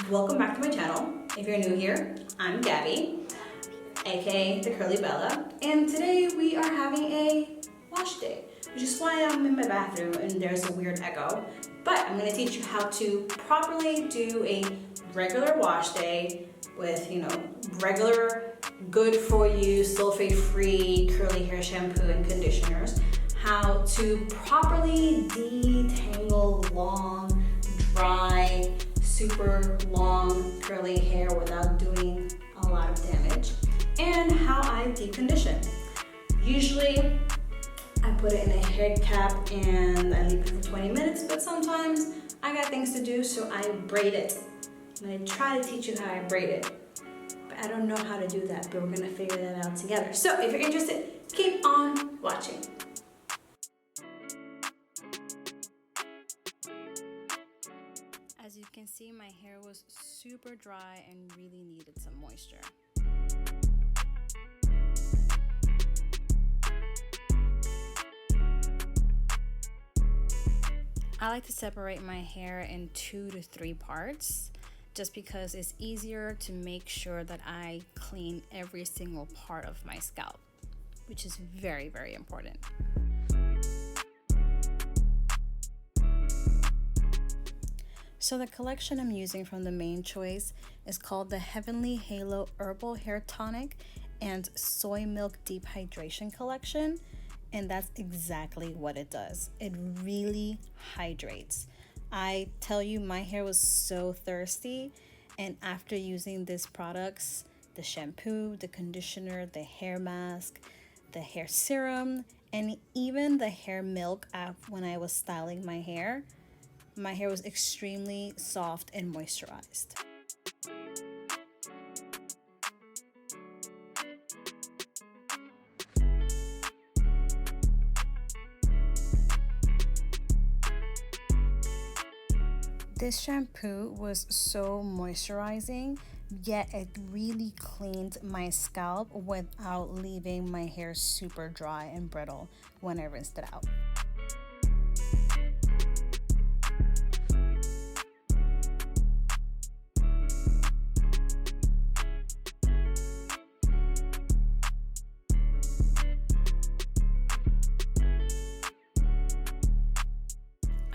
Welcome back to my channel. If you're new here, I'm Gabby, aka the Curly Bella, and today we are having a wash day, which is why I'm in my bathroom and there's a weird echo. But I'm going to teach you how to properly do a regular wash day with, regular good for you, sulfate-free curly hair shampoo and conditioners. How to properly detangle long, dry, super long curly hair without doing a lot of damage, and how I deep condition. Usually I put it in a hair cap and I leave it for 20 minutes, but sometimes I got things to do, so I braid it. And I try to teach you how I braid it, but I don't know how to do that, but we're gonna figure that out together. So if you're interested, keep on watching. As you can see, my hair was super dry and really needed some moisture. I like to separate my hair in 2 to 3 parts just because it's easier to make sure that I clean every single part of my scalp, which is very, very important. So the collection I'm using from the main choice is called the Heavenly Halo Herbal Hair Tonic and Soy Milk Deep Hydration Collection, and that's exactly what it does. It really hydrates. I tell you, my hair was so thirsty, and after using these products, the shampoo, the conditioner, the hair mask, the hair serum, and even the hair milk when I was styling my hair was extremely soft and moisturized. This shampoo was so moisturizing, yet it really cleaned my scalp without leaving my hair super dry and brittle when I rinsed it out.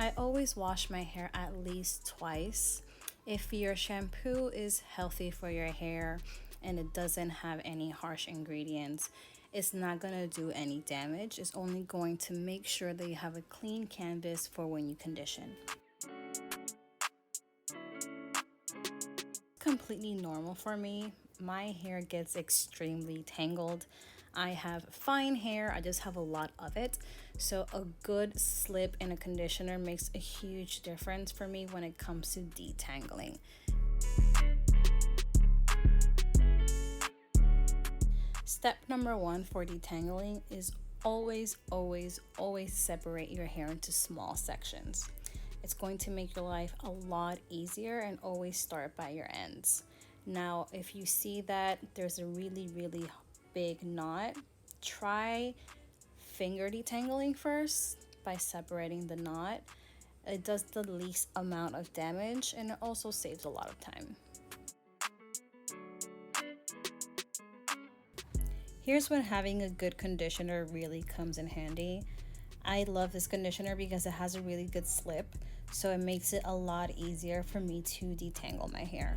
I always wash my hair at least twice. If your shampoo is healthy for your hair and it doesn't have any harsh ingredients, it's not going to do any damage. It's only going to make sure that you have a clean canvas for when you condition. Completely normal for me. My hair gets extremely tangled. I have fine hair, I just have a lot of it. So a good slip in a conditioner makes a huge difference for me when it comes to detangling. Step number 1 for detangling is always separate your hair into small sections. It's going to make your life a lot easier, and always start by your ends. Now, if you see that there's a really big knot, try finger detangling first by separating the knot. It does the least amount of damage, and it also saves a lot of time. Here's when having a good conditioner really comes in handy. I love this conditioner because it has a really good slip, so it makes it a lot easier for me to detangle my hair.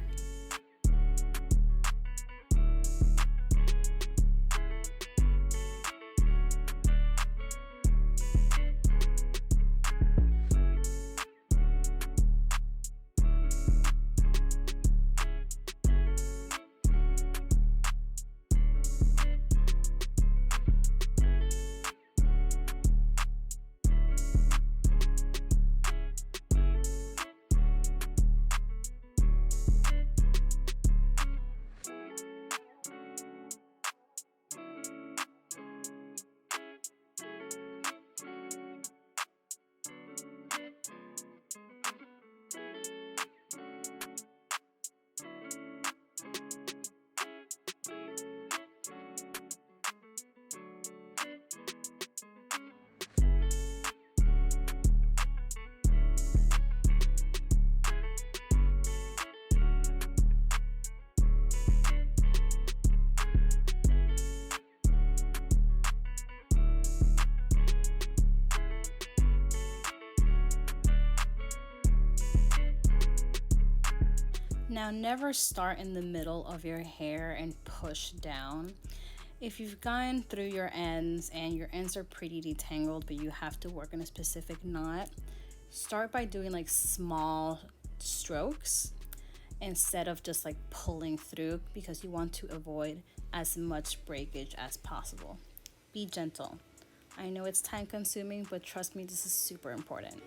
Now, never start in the middle of your hair and push down. If you've gone through your ends and your ends are pretty detangled, but you have to work in a specific knot, start by doing like small strokes instead of just like pulling through, because you want to avoid as much breakage as possible. Be gentle. I know it's time consuming, but trust me, this is super important.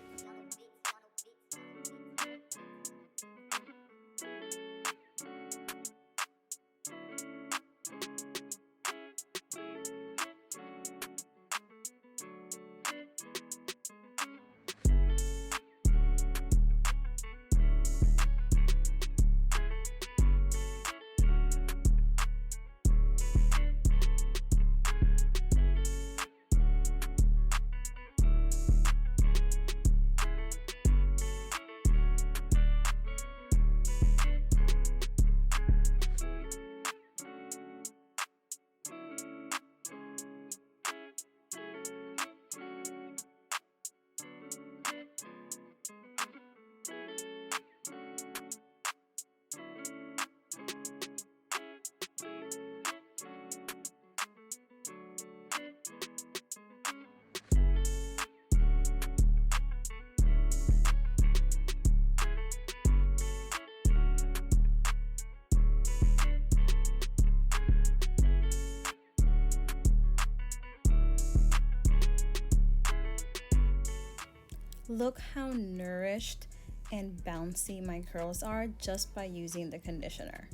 Look how nourished and bouncy my curls are just by using the conditioner.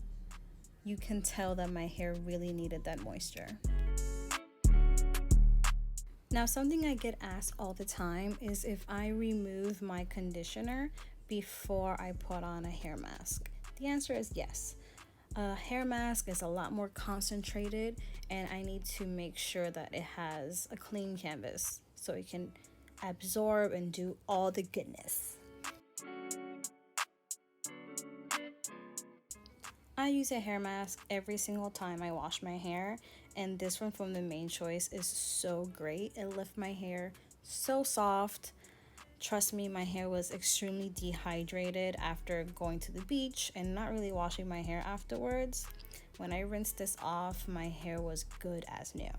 You can tell that my hair really needed that moisture. Now, something I get asked all the time is if I remove my conditioner before I put on a hair mask. The answer is yes. A hair mask is a lot more concentrated, and I need to make sure that it has a clean canvas so it can absorb and do all the goodness. I use a hair mask every single time I wash my hair, and this one from the Main Choice is so great. It left my hair so soft. Trust me, my hair was extremely dehydrated after going to the beach and not really washing my hair afterwards. When I rinsed this off, my hair was good as new.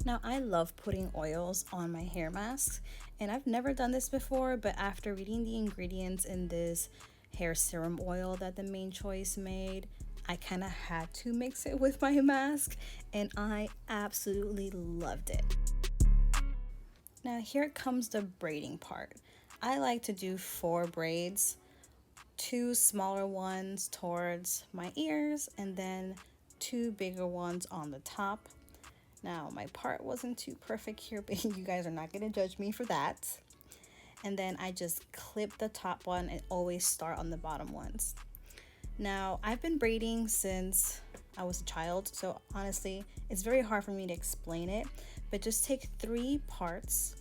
Now, I love putting oils on my hair masks, and I've never done this before, but after reading the ingredients in this hair serum oil that the Main Choice made, I kind of had to mix it with my mask, and I absolutely loved it. Now, here comes the braiding part. I like to do 4 braids, 2 smaller ones towards my ears, and then 2 bigger ones on the top. Now, my part wasn't too perfect here, but you guys are not going to judge me for that. And then I just clip the top one and always start on the bottom ones. Now, I've been braiding since I was a child, so honestly, it's very hard for me to explain it, but just take 3 parts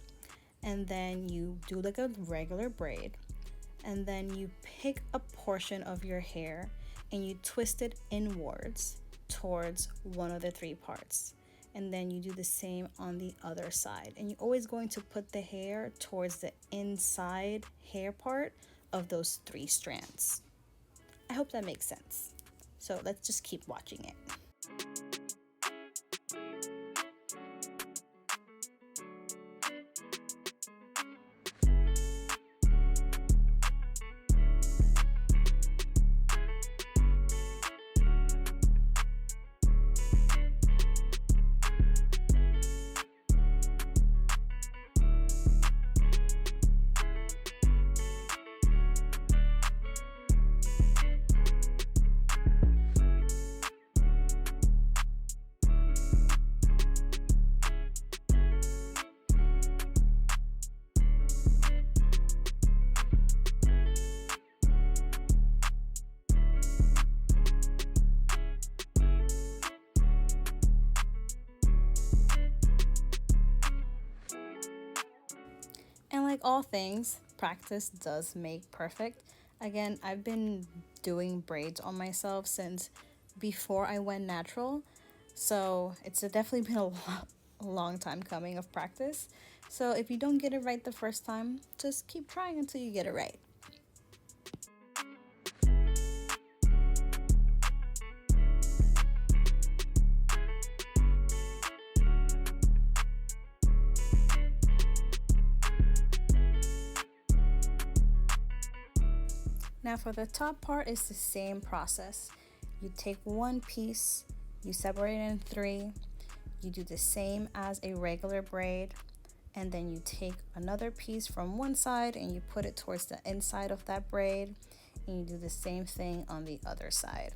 and then you do like a regular braid, and then you pick a portion of your hair and you twist it inwards towards one of the 3 parts. And then you do the same on the other side. And you're always going to put the hair towards the inside hair part of those 3 strands. I hope that makes sense. So let's just keep watching it. And like all things, practice does make perfect. Again, I've been doing braids on myself since before I went natural, so it's definitely been a long time coming of practice. So if you don't get it right the first time, just keep trying until you get it right. Now for the top part, it's the same process. You take one piece, you separate it in three, you do the same as a regular braid, and then you take another piece from one side and you put it towards the inside of that braid, and you do the same thing on the other side.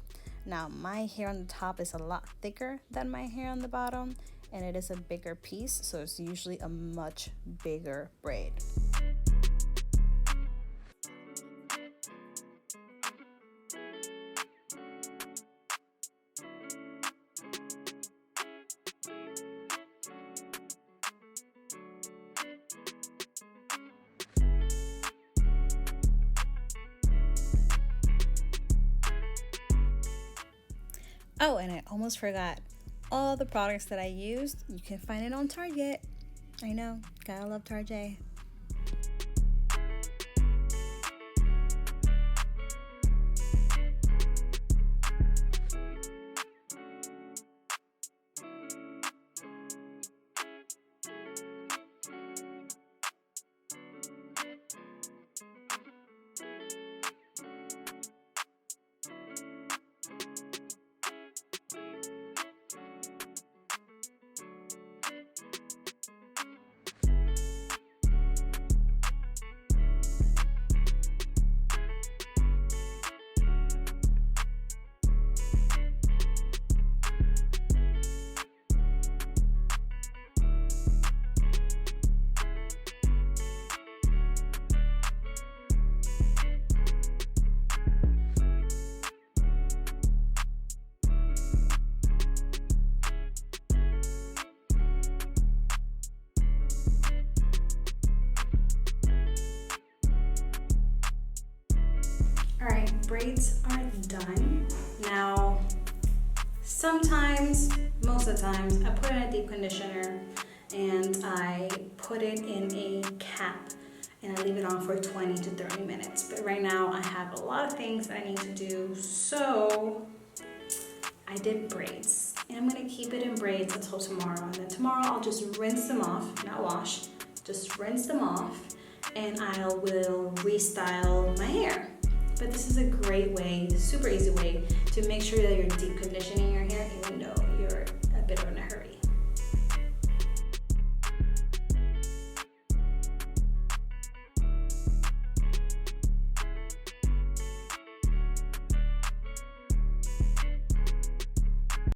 Now my hair on the top is a lot thicker than my hair on the bottom, and it is a bigger piece, so it's usually a much bigger braid. Oh, and I almost forgot. All the products that I used, you can find it on Target. I know, gotta love Target. Alright, braids are done. Now, sometimes, most of the times, I put in a deep conditioner and I put it in a cap and I leave it on for 20 to 30 minutes. But right now I have a lot of things that I need to do, so I did braids. And I'm gonna keep it in braids until tomorrow. And then tomorrow I'll just rinse them off, not wash, just rinse them off, and I will restyle my hair. But this is a great way, super easy way to make sure that you're deep conditioning your